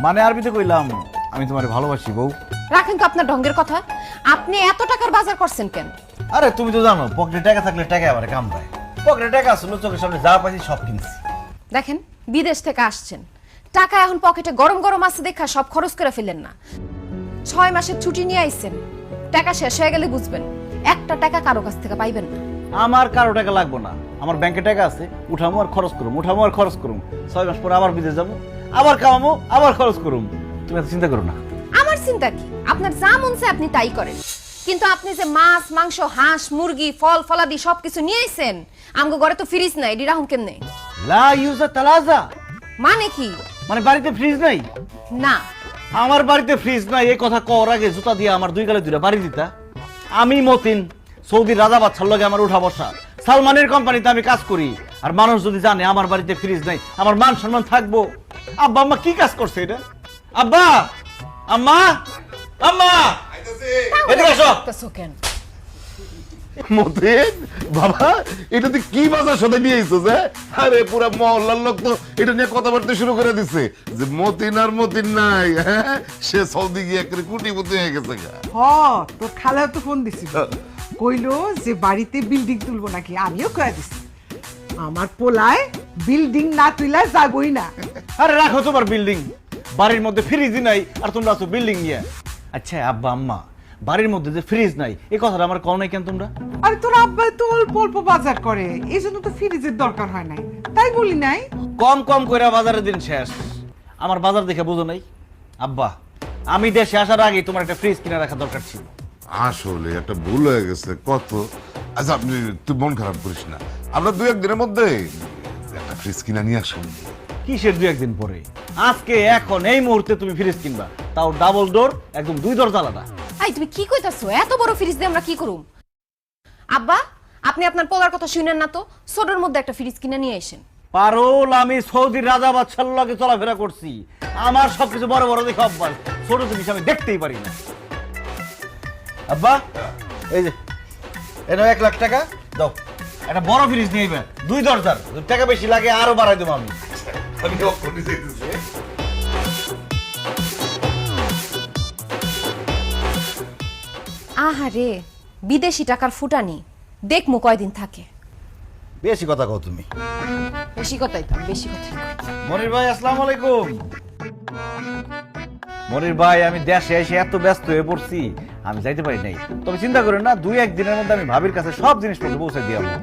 মানে আরবিতে কইলাম আমি তোমারে ভালোবাসি বউ। রাখেন তো আপনার ঢঙ্গের কথা। আপনি এত টাকার বাজার করছেন কেন? আরে তুমি তো জানো পকেটে টাকা থাকলে টাকা আবার কামড়ায়। পকেটে টাকা আসলে চোখের সামনে যা পাইছি সব কিনছি। দেখেন, বিদেশ থেকে আসছেন, টাকা এখন পকেটে গরম গরম আছে দেখা সব খরচ করে ফেললেন না। 6 মাসের ছুটি নিয়ে আইছেন, টাকা শেষ হয়ে গেলে বুঝবেন একটা টাকা কারো কাছ থেকে পাইবেন না। আমার কারো টাকা লাগবো না, আমার ব্যাংকে টাকা আছে, উঠামো আর খরচ করুম, উঠামো আর খরচ করুম। 6 মাস পরে আবার বিদেশ যাবো, আবার কামাবো, আবার খরচ করুম। তুমি এত চিন্তা করো না। আমার চিন্তা কি? আপনার যা মন চায় আপনি তাই করেন, কিন্তু আপনি যে মাছ মাংস হাঁস মুরগি ফল ফলাদি সবকিছু নিয়ে আইছেন, আমগো ঘরে তো ফ্রিজ নাই, এডি রাহুম কেমনে? লা ইউজা তালাজা মানে কি? মানে বাড়িতে ফ্রিজ নাই? না, আমার বাড়িতে ফ্রিজ নাই এই কথা কর আগে জুতা দিয়ে আমার 2 গালে 2টা বাড়ি দিতা। আমি মতিন সৌদি রাজা বাদশার লগে আমার উঠা বসা, সালমানের কোম্পানিতে আমি কাজ করি। আর মানুষ যদি জানে আমার বাড়িতে ফ্রিজ নাই, আমার মান সম্মান থাকবো? আব্বা আম্মা কি কাজ করছে এটা? আব্বা আম্মা আম্মা এদিকে আসো। কেন মতিন বাবা, এটা তুই কি বাজার সাথে নিয়ে এসেছিস? আরে পুরা মহল্লার লোক তো এটা নিয়ে কথাবার্তা শুরু করে দিচ্ছে যে মতিন আর মতিন নাই, হ্যাঁ সে সৌদি গিয়ে একটা কোটিপতি হয়ে গেছে। তোর খালা তো ফোন দিছিল, কইলো যে বাড়িতে বিল্ডিং তুলবো নাকি। আমিও কয়ে দিছি আমার পোলায় বিল্ডিং না তুইলা যাবই না। আরে রাখো তোমার বিল্ডিং, বাড়ির মধ্যে ফ্রিজই নাই আর তোমরা আছো বিল্ডিং নিয়ে। আচ্ছা আব্বা আম্মা, বাড়ির মধ্যে যে ফ্রিজ নাই এই কথাটা আমার কও নাই কেন তোমরা? আরে তোর আব্বা তো অল্প অল্প বাজার করে, এই জন্য তো ফ্রিজের দরকার হয় নাই, তাই বলি নাই। কম কম করে বাজারের দিন শেষ, আমার বাজার দেখে বুঝো নাই? আব্বা আমি দেশে আসার আগে তোমার একটা ফ্রিজ কিনে রাখা দরকার ছিল। আসলে একটা ভুল হয়ে গেছে কত। আচ্ছা আপনি তুই মন খারাপ করিস না, আমরা 2-1 দিনের মধ্যে একটা ফ্রিজ কিনা নিয়ে আসুন। কিসের 2-1 দিন পরে? আজকে এখন এই মুহূর্তে তুমি ফ্রিজ কিনবা, তাও ডাবল ডোর, একদম 2 দরজা আলাদা। আই তুমি কি কইতাছো? এত বড় ফ্রিজ দিয়ে আমরা কি করুম? আব্বা আপনি আপনার পোলার কথা শুনেন না তো, ছোটর মধ্যে একটা ফ্রিজ কিনে নিয়ে আসেন। পারোল আমি সৌদির রাজা বাদশার লগে চলাফেরা করছি, আমার সবকিছু বড় বড় দেখে অভ্যাস, ছোট জিনিস আমি দেখতেই পারি না। আব্বা এই যে এনো 1 লাখ টাকা দাও, একটা বড় ফ্রিজ নিয়ে আইবেন 2 দরজার, টাকা বেশি লাগে আরো বাড়াই দেবো আমি। আমি অক্ষণই যাইতেছি। আহারে বিদেশি টাকার ফুটানি, দেখমু কয়দিন থাকে। বেশি কথা কও তুমি। বেশি কথাই তো, বেশি কথাই কই। মনির ভাই আসসালামু আলাইকুম। মনির ভাই আমি দেশে এসে এত ব্যস্ত হয়ে পড়ছি আমি যাইতে পারি নাই, তবে চিন্তা করেন না 2-1 দিনের মধ্যে আমি ভাবির কাছে সব জিনিসপত্র পৌঁছে দিয়ে আসবো।